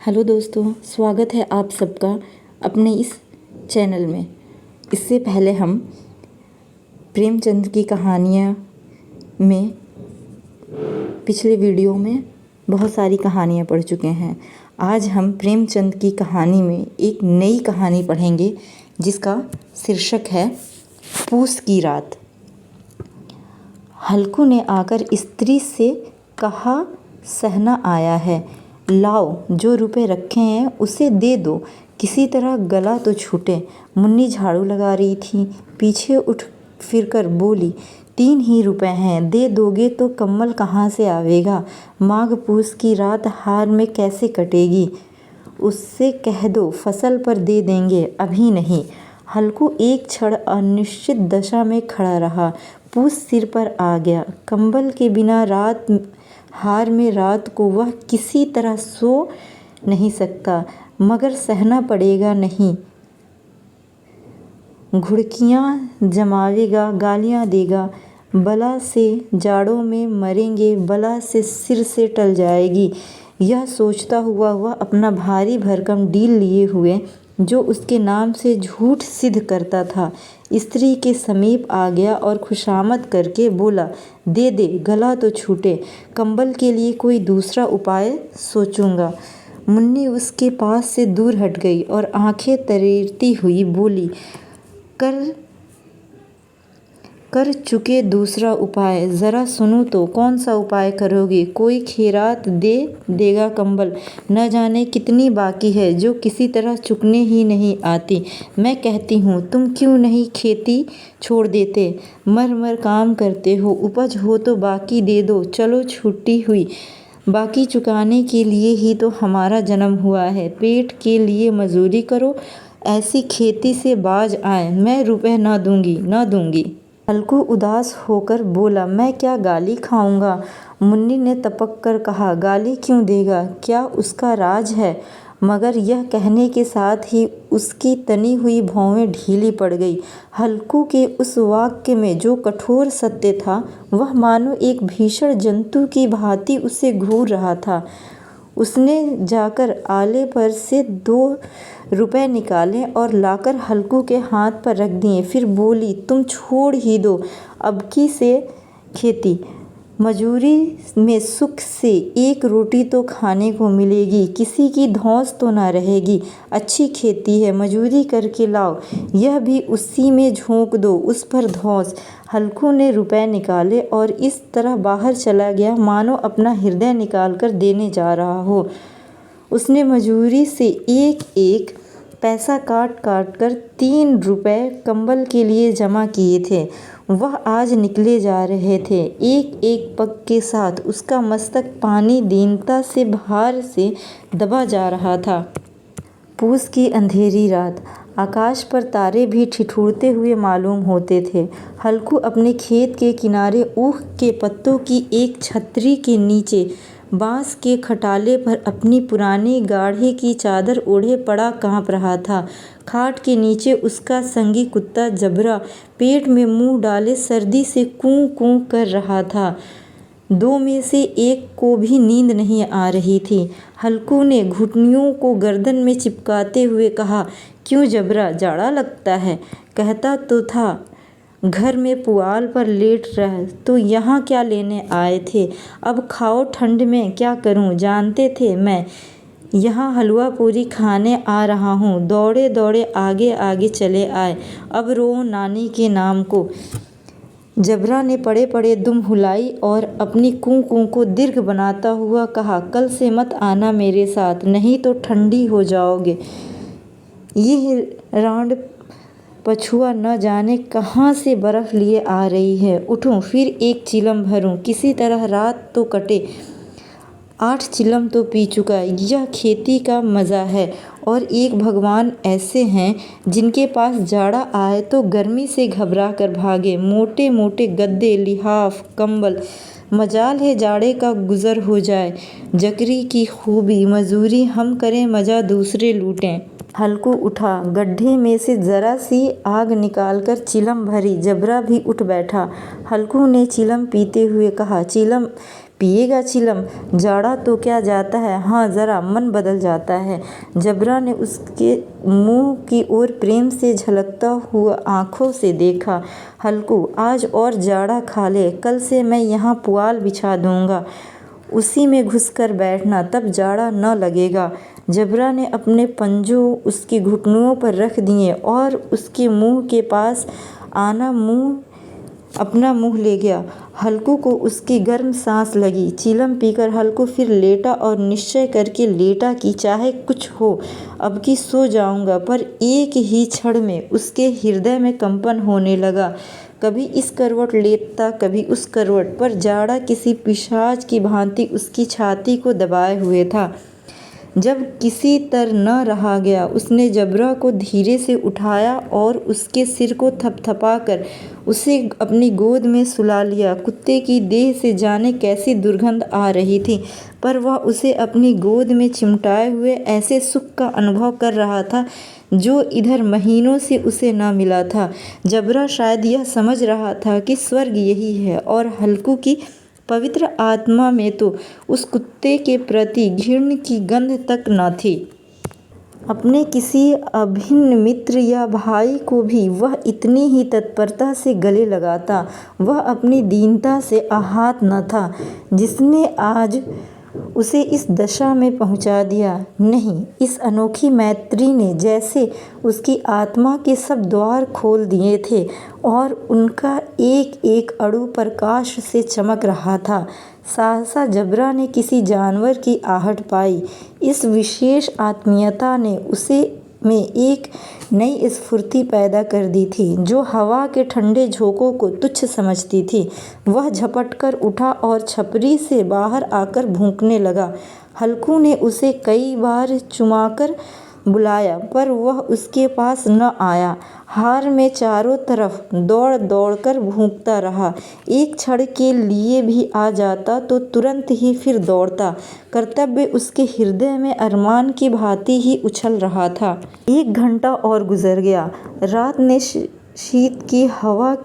Hello दोस्तों, स्वागत है आप सबका अपने इस चैनल में। इससे पहले हम प्रेमचंद की कहानियाँ में पिछले वीडियो में बहुत सारी कहानियाँ पढ़ चुके हैं। आज हम प्रेमचंद की कहानी में एक नई कहानी पढ़ेंगे जिसका शीर्षक है पूस की रात। हल्कू ने आकर स्त्री से कहा, सहना आया है, लाओ जो रुपए रखे हैं उसे दे दो, किसी तरह गला तो छूटे। मुन्नी झाड़ू लगा रही थी, पीछे उठ फिरकर बोली, 3 ही रुपए हैं, दे दोगे तो कम्बल कहाँ से आवेगा। माघ पूस की रात हार में कैसे कटेगी। उससे कह दो फसल पर दे देंगे, अभी नहीं। हल्कू एक क्षण अनिश्चित दशा में खड़ा रहा। पूस सिर पर आ गया। कंबल के बिना हार में रात को वह किसी तरह सो नहीं सकता, मगर सहना पड़ेगा नहीं। घुड़कियाँ जमावेगा, गालियाँ देगा, बला से जाड़ों में मरेंगे, बला से सिर से टल जाएगी। यह सोचता हुआ वह अपना भारी भरकम डील लिए हुए जो उसके नाम से झूठ सिद्ध करता था, स्त्री के समीप आ गया और खुशामद करके बोला, दे दे, गला तो छूटे, कंबल के लिए कोई दूसरा उपाय सोचूंगा। मुन्नी उसके पास से दूर हट गई और आंखें तरेरती हुई बोली, कर चुके दूसरा उपाय, ज़रा सुनो तो, कौन सा उपाय करोगे। कोई खैरात दे देगा कंबल, न जाने कितनी बाकी है जो किसी तरह चुकने ही नहीं आती। मैं कहती हूँ तुम क्यों नहीं खेती छोड़ देते, मर मर काम करते हो, उपज हो तो बाकी दे दो। चलो छुट्टी हुई, बाकी चुकाने के लिए ही तो हमारा जन्म हुआ है। पेट के लिए मजूरी करो, ऐसी खेती से बाज आए। मैं रुपए न दूंगी। हल्कू उदास होकर बोला, मैं क्या गाली खाऊंगा। मुन्नी ने तपक कर कहा, गाली क्यों देगा, क्या उसका राज है। मगर यह कहने के साथ ही उसकी तनी हुई भौहें ढीली पड़ गई। हल्कू के उस वाक्य में जो कठोर सत्य था वह मानो एक भीषण जंतु की भांति उसे घूर रहा था। उसने जाकर आले पर से 2 रुपए निकाले और लाकर हल्कू के हाथ पर रख दिए। फिर बोली, तुम छोड़ ही दो अबकी से खेती, मजूरी में सुख से 1 रोटी तो खाने को मिलेगी, किसी की धौंस तो ना रहेगी। अच्छी खेती है, मजूरी करके लाओ, यह भी उसी में झोंक दो, उस पर धौंस। हल्कू ने रुपए निकाले और इस तरह बाहर चला गया मानो अपना हृदय निकाल कर देने जा रहा हो। उसने मजूरी से एक एक पैसा काट कर 3 रुपए कंबल के लिए जमा किए थे। वह आज निकले जा रहे थे। एक एक पग के साथ उसका मस्तक पानी दीनता से भार से दबा जा रहा था। पूस की अंधेरी रात, आकाश पर तारे भी ठिठुरते हुए मालूम होते थे। हल्कू अपने खेत के किनारे ऊख के पत्तों की एक छतरी के नीचे बांस के खटाले पर अपनी पुरानी गाढ़े की चादर ओढ़े पड़ा काँप रहा था। खाट के नीचे उसका संगी कुत्ता जबरा पेट में मुंह डाले सर्दी से कूं कूं कर रहा था। 2 में से एक को भी नींद नहीं आ रही थी। हल्कू ने घुटनियों को गर्दन में चिपकाते हुए कहा, क्यों जबरा, जाड़ा लगता है। कहता तो था घर में पुआल पर लेट रह, तो यहाँ क्या लेने आए थे। अब खाओ, ठंड में क्या करूँ, जानते थे मैं यहाँ हलवा पूरी खाने आ रहा हूँ। दौड़े दौड़े आगे आगे चले आए, अब रो नानी के नाम को। जबरा ने पड़े पड़े दुम हुलाई और अपनी कूं कूं को दीर्घ बनाता हुआ कहा, कल से मत आना मेरे साथ, नहीं तो ठंडी हो जाओगे। ये रांड पछुआ न जाने कहाँ से बर्फ लिए आ रही है। उठूं, फिर एक चिलम भरूं, किसी तरह रात तो कटे। 8 चिलम तो पी चुका। यह खेती का मज़ा है। और एक भगवान ऐसे हैं जिनके पास जाड़ा आए तो गर्मी से घबरा कर भागे। मोटे मोटे गद्दे, लिहाफ, कंबल, मजाल है जाड़े का गुज़र हो जाए। जकरी की खूबी, मजूरी हम करें, मज़ा दूसरे लूटें। हल्कू उठा, गड्ढे में से ज़रा सी आग निकालकर चिलम भरी। जबरा भी उठ बैठा। हल्कू ने चिलम पीते हुए कहा, चिलम पिएगा चिलम? जाड़ा तो क्या जाता है, हाँ ज़रा मन बदल जाता है। जबरा ने उसके मुंह की ओर प्रेम से झलकता हुआ आंखों से देखा। हल्कू, आज और जाड़ा खा ले, कल से मैं यहाँ पुआल बिछा दूंगा, उसी में घुसकर बैठना, तब जाड़ा न लगेगा। जबरा ने अपने पंजों उसकी घुटनों पर रख दिए और उसके मुंह के पास अपना मुंह ले गया। हल्कू को उसकी गर्म सांस लगी। चिलम पीकर हल्कू फिर लेटा और निश्चय करके लेटा कि चाहे कुछ हो, अब की सो जाऊंगा। पर एक ही क्षण में उसके हृदय में कंपन होने लगा। कभी इस करवट लेटता, कभी उस करवट, पर जाड़ा किसी पिशाच की भांति उसकी छाती को दबाए हुए था। जब किसी तर न रहा गया, उसने जबरा को धीरे से उठाया और उसके सिर को थपथपाकर उसे अपनी गोद में सुला लिया। कुत्ते की देह से जाने कैसी दुर्गंध आ रही थी, पर वह उसे अपनी गोद में चिमटाए हुए ऐसे सुख का अनुभव कर रहा था जो इधर महीनों से उसे न मिला था। जबरा शायद यह समझ रहा था कि स्वर्ग यही है, और हल्कू की पवित्र आत्मा में तो उस कुत्ते के प्रति घृणा की गंध तक न थी। अपने किसी अभिन्न मित्र या भाई को भी वह इतनी ही तत्परता से गले लगाता। वह अपनी दीनता से आहत न था जिसने आज उसे इस दशा में पहुंचा दिया। नहीं, इस अनोखी मैत्री ने जैसे उसकी आत्मा के सब द्वार खोल दिए थे और उनका एक एक अणु प्रकाश से चमक रहा था। सहसा जबरा ने किसी जानवर की आहट पाई। इस विशेष आत्मीयता ने उसे में एक नई स्फूर्ति पैदा कर दी थी जो हवा के ठंडे झोंकों को तुच्छ समझती थी। वह झपट कर उठा और छपरी से बाहर आकर भौंकने लगा। हल्कू ने उसे कई बार चुमाकर बुलाया, पर वह उसके पास न आया। हार में चारों तरफ दौड़ दौड़ कर भौंकता रहा। एक क्षण के लिए भी आ जाता तो तुरंत ही फिर दौड़ता। कर्तव्य उसके हृदय में अरमान की भांति ही उछल रहा था। 1 घंटा और गुजर गया। रात ने शीत की हवा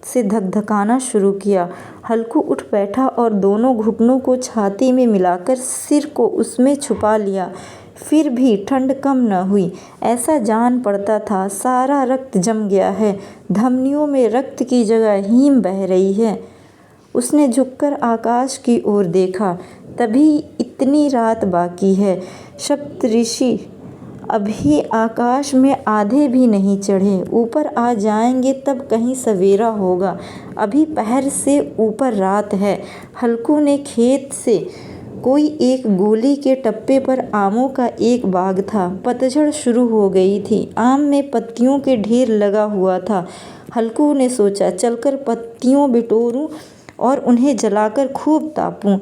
से धकधकाना शुरू किया। हल्कू उठ बैठा और दोनों घुटनों को छाती में मिलाकर सिर को उसमें छुपा लिया। फिर भी ठंड कम न हुई। ऐसा जान पड़ता था सारा रक्त जम गया है, धमनियों में रक्त की जगह हिम बह रही है। उसने झुककर आकाश की ओर देखा। तभी इतनी रात बाकी है। सप्तऋषि अभी आकाश में आधे भी नहीं चढ़े। ऊपर आ जाएंगे तब कहीं सवेरा होगा। अभी पहर से ऊपर रात है। हल्कू ने खेत से कोई एक गोली के टप्पे पर आमों का एक बाग था। पतझड़ शुरू हो गई थी। आम में पत्तियों के ढेर लगा हुआ था। हल्कू ने सोचा, चलकर पत्तियों बिटोरूं और उन्हें जलाकर खूब तापूं।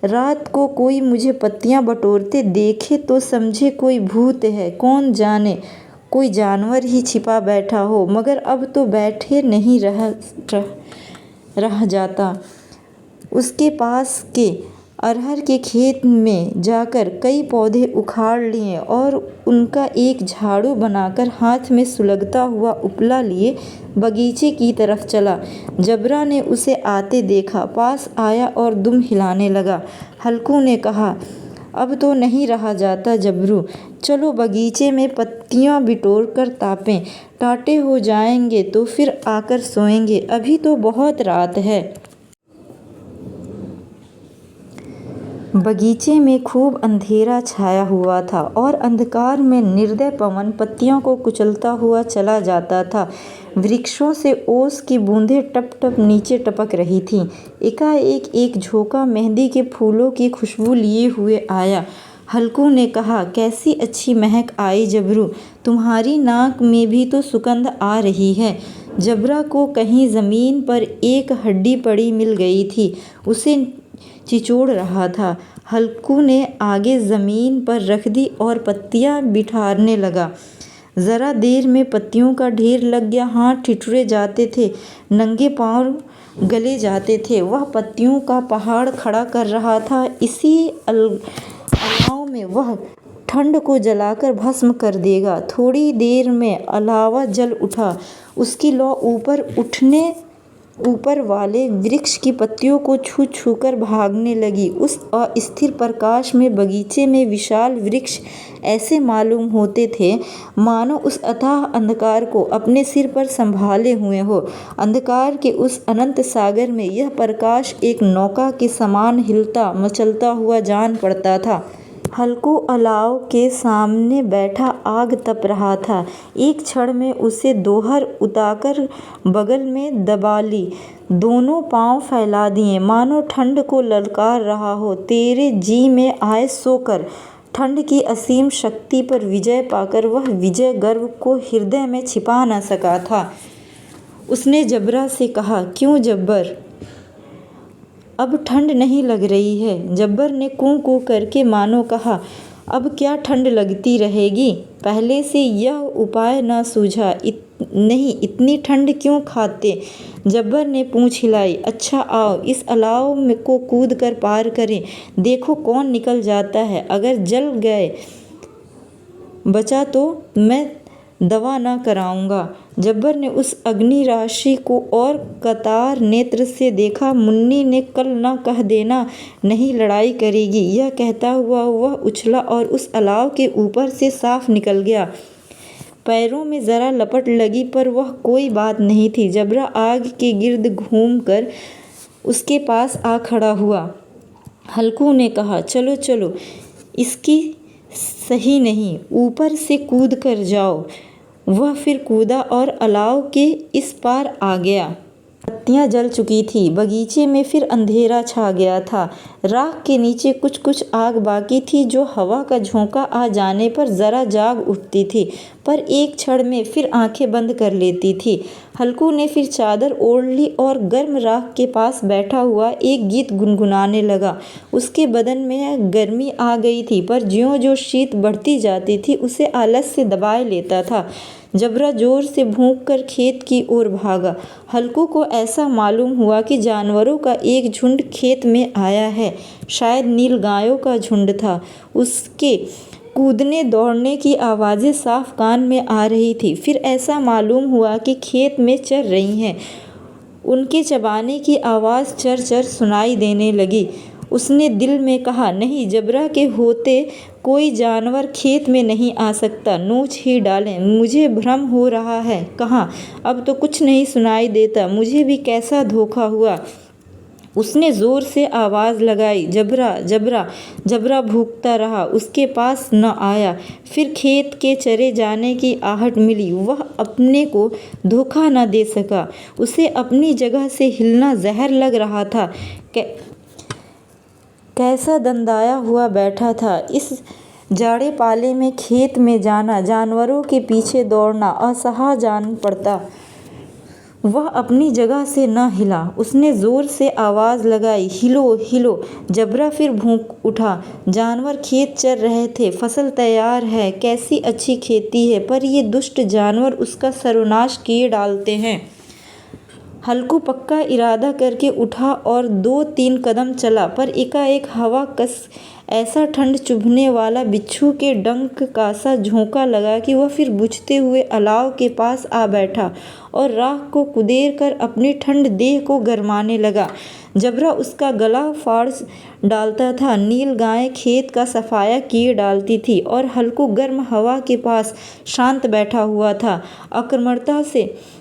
रात को कोई मुझे पत्तियां बटोरते देखे तो समझे कोई भूत है, कौन जाने कोई जानवर ही छिपा बैठा हो। मगर अब तो बैठे नहीं रह जाता। उसके पास के अरहर के खेत में जाकर कई पौधे उखाड़ लिए और उनका एक झाड़ू बनाकर हाथ में सुलगता हुआ उपला लिए बगीचे की तरफ चला। जबरा ने उसे आते देखा, पास आया और दुम हिलाने लगा। हल्कू ने कहा, अब तो नहीं रहा जाता जबरू, चलो बगीचे में पत्तियां बिटोर कर तापें। टाटे हो जाएंगे तो फिर आकर सोएंगे, अभी तो बहुत रात है। बगीचे में खूब अंधेरा छाया हुआ था और अंधकार में निर्दय पवन पत्तियों को कुचलता हुआ चला जाता था। वृक्षों से ओस की बूंदें टप टप नीचे टपक रही थीं। एकाएक एक झोंका मेहंदी के फूलों की खुशबू लिए हुए आया। हल्कू ने कहा, कैसी अच्छी महक आई जबरू, तुम्हारी नाक में भी तो सुगंध आ रही है। जबरा को कहीं ज़मीन पर एक हड्डी पड़ी मिल गई थी, उसे चिचोड़ रहा था। हल्कू ने आगे ज़मीन पर रख दी और पत्तियां बिठारने लगा। ज़रा देर में पत्तियों का ढेर लग गया। हाथ ठिठुरे जाते थे, नंगे पांव गले जाते थे। वह पत्तियों का पहाड़ खड़ा कर रहा था। इसी अलाव में वह ठंड को जलाकर भस्म कर देगा। थोड़ी देर में अलावा जल उठा। उसकी लौ ऊपर उठने ऊपर वाले वृक्ष की पत्तियों को छू छू कर भागने लगी। उस अस्थिर प्रकाश में बगीचे में विशाल वृक्ष ऐसे मालूम होते थे मानो उस अथाह अंधकार को अपने सिर पर संभाले हुए हो। अंधकार के उस अनंत सागर में यह प्रकाश एक नौका के समान हिलता मचलता हुआ जान पड़ता था। हल्कू अलाव के सामने बैठा आग तप रहा था। एक क्षण में उसे दोहर उतारकर बगल में दबा ली, दोनों पांव फैला दिए, मानो ठंड को ललकार रहा हो। तेरे जी में आए सो कर। ठंड की असीम शक्ति पर विजय पाकर वह विजय गर्व को हृदय में छिपा न सका था। उसने जबरा से कहा, क्यों जब्बर, अब ठंड नहीं लग रही है? जब्बर ने कूं कूं करके मानो कहा, अब क्या ठंड लगती रहेगी? पहले से यह उपाय न सूझा? नहीं, इतनी ठंड क्यों खाते? जब्बर ने पूँछ हिलाई। अच्छा आओ, इस अलाव को कूद कर पार करें, देखो कौन निकल जाता है। अगर जल गए बचा तो मैं दवा न कराऊंगा। जब्बर ने उस अग्नि राशि को और कतार नेत्र से देखा। मुन्नी ने कल न कह देना नहीं लड़ाई करेगी, यह कहता हुआ वह उछला और उस अलाव के ऊपर से साफ निकल गया। पैरों में जरा लपट लगी पर वह कोई बात नहीं थी। जबरा आग के गिर्द घूम कर उसके पास आ खड़ा हुआ। हल्कू ने कहा, चलो चलो, इसकी सही नहीं, ऊपर से कूद कर जाओ। वह फिर कूदा और अलाव के इस पार आ गया। बत्तियां जल चुकी थी। बगीचे में फिर अंधेरा छा गया था। राख के नीचे कुछ कुछ आग बाकी थी जो हवा का झोंका आ जाने पर जरा जाग उठती थी, पर एक क्षण में फिर आंखें बंद कर लेती थी। हल्कू ने फिर चादर ओढ़ ली और गर्म राख के पास बैठा हुआ एक गीत गुनगुनाने लगा। उसके बदन में गर्मी आ गई थी, पर ज्यों-ज्यों शीत बढ़ती जाती थी उसे आलस से दबाए लेता था। जबरा जोर से भौंक कर खेत की ओर भागा। हल्कू को ऐसा मालूम हुआ कि जानवरों का एक झुंड खेत में आया है। शायद नीलगायों का झुंड था। उसके कूदने दौड़ने की आवाज़ें साफ कान में आ रही थी। फिर ऐसा मालूम हुआ कि खेत में चर रही हैं। उनके चबाने की आवाज़ चर चर सुनाई देने लगी। उसने दिल में कहा, नहीं, जबरा के होते कोई जानवर खेत में नहीं आ सकता, नोच ही डालें। मुझे भ्रम हो रहा है। कहाँ, अब तो कुछ नहीं सुनाई देता। मुझे भी कैसा धोखा हुआ। उसने ज़ोर से आवाज़ लगाई, जबरा जबरा। जबरा भूखता रहा, उसके पास न आया। फिर खेत के चरे जाने की आहट मिली। वह अपने को धोखा न दे सका। उसे अपनी जगह से हिलना जहर लग रहा था। कैसा दंदाया हुआ बैठा था। इस जाड़े पाले में खेत में जाना, जानवरों के पीछे दौड़ना असह्य जान पड़ता। वह अपनी जगह से न हिला। उसने ज़ोर से आवाज़ लगाई, हिलो हिलो। जबरा फिर भूख उठा। जानवर खेत चर रहे थे। फसल तैयार है, कैसी अच्छी खेती है, पर ये दुष्ट जानवर उसका सर्वनाश किए डालते हैं। हल्कू पक्का इरादा करके उठा और 2-3 कदम चला, पर एकाएक हवा कस ऐसा ठंड चुभने वाला बिच्छू के डंक का सा झोंका लगा कि वह फिर बुझते हुए अलाव के पास आ बैठा और राख को कुदेर कर अपनी ठंड देह को गरमाने लगा। जबरा उसका गला फाड़ डालता था। नील गाय खेत का सफाया किए डालती थी और हल्कू गर्म हवा के पास शांत बैठा हुआ था। आक्रामकता से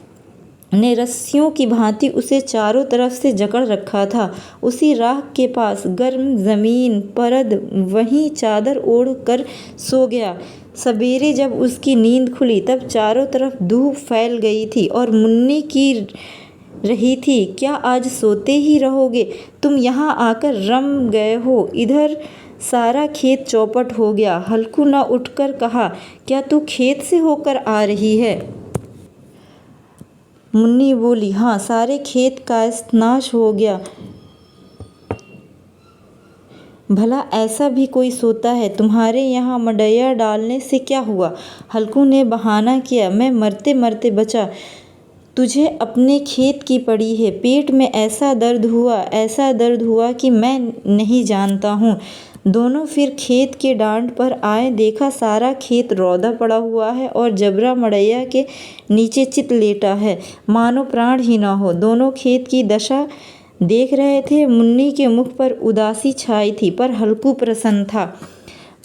ने रस्सियों की भांति उसे चारों तरफ से जकड़ रखा था। उसी राख के पास गर्म जमीन परद वहीं चादर ओढ़ कर सो गया। सवेरे जब उसकी नींद खुली तब चारों तरफ धूप फैल गई थी और मुन्नी की रही थी, क्या आज सोते ही रहोगे? तुम यहाँ आकर रम गए हो। इधर सारा खेत चौपट हो गया। हल्कू न उठकर कहा, क्या तू खेत से होकर आ रही है? मुन्नी बोली, हाँ, सारे खेत का नाश हो गया। भला ऐसा भी कोई सोता है? तुम्हारे यहाँ मडैया डालने से क्या हुआ? हल्कू ने बहाना किया, मैं मरते मरते बचा। तुझे अपने खेत की पड़ी है। पेट में ऐसा दर्द हुआ कि मैं नहीं जानता हूँ। दोनों फिर खेत के डांड पर आए। देखा सारा खेत रौदा पड़ा हुआ है और जबरा मड़ैया के नीचे चित लेटा है, मानो प्राण ही ना हो। दोनों खेत की दशा देख रहे थे। मुन्नी के मुख पर उदासी छाई थी, पर हल्कू प्रसन्न था।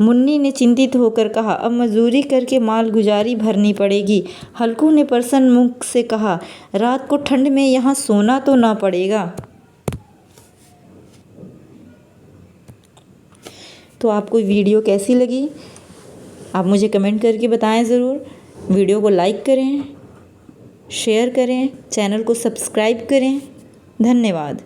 मुन्नी ने चिंतित होकर कहा, अब मजदूरी करके माल गुजारी भरनी पड़ेगी। हल्कू ने प्रसन्न मुख से कहा, रात को ठंड में यहाँ सोना तो ना पड़ेगा। तो आपको वीडियो कैसी लगी आप मुझे कमेंट करके बताएं ज़रूर। वीडियो को लाइक करें, शेयर करें, चैनल को सब्सक्राइब करें। धन्यवाद।